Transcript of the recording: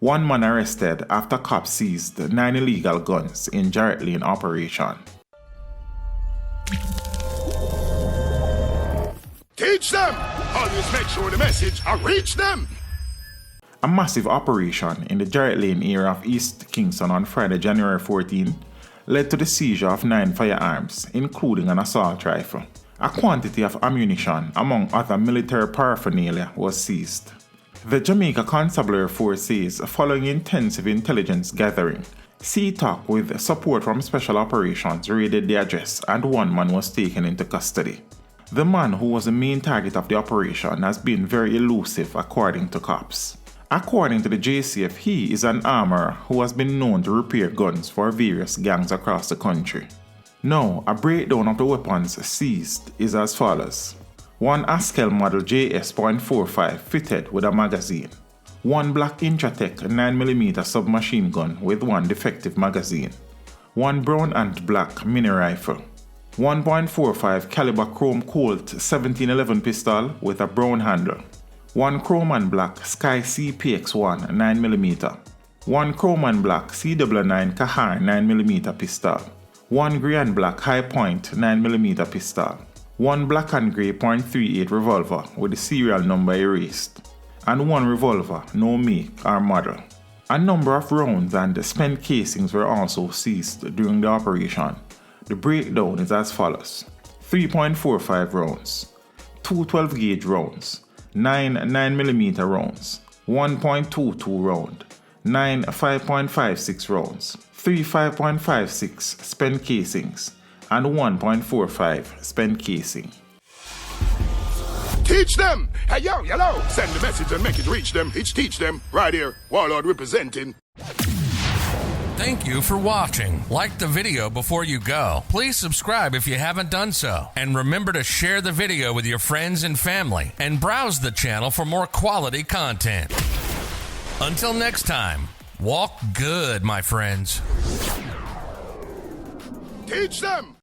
One man arrested after cops seized 9 illegal guns in Jarrett Lane operation. Teach them! Always make sure the message reach them! A massive operation in the Jarrett Lane area of East Kingston on Friday, January 14, led to the seizure of 9 firearms, including an assault rifle. A quantity of ammunition, among other military paraphernalia, was seized. The Jamaica Constabulary Force says, following intensive intelligence gathering, CTOC with support from Special Operations raided the address and one man was taken into custody. The man who was the main target of the operation has been very elusive according to cops. According to the JCF, he is an armorer who has been known to repair guns for various gangs across the country. Now, a breakdown of the weapons seized is as follows. One Askel model JS.45 fitted with a magazine. One black Intratec 9mm submachine gun with one defective magazine. One brown and black mini rifle. 1.45 caliber chrome Colt 1711 pistol with a brown handle. One chrome and black Sky CPX1 9mm. One chrome and black CW9 Kahar 9mm pistol. One grey and black High Point 9mm pistol. One black and grey .38 revolver with the serial number erased. And one revolver, no make or model. A number of rounds and spent casings were also seized during the operation. The breakdown is as follows. 3.45 rounds, 2 12-gauge rounds, 9 9mm rounds, 1.22 round, 9 5.56 rounds, 3 5.56 spent casings, and 1.45 spent casing. Teach them! Hey yo, hello! Send the message and make it reach them. It's teach them. Right here, Warlord representing. Thank you for watching. Like the video before you go. Please subscribe if you haven't done so. And remember to share the video with your friends and family. And browse the channel for more quality content. Until next time, walk good, my friends. Teach them!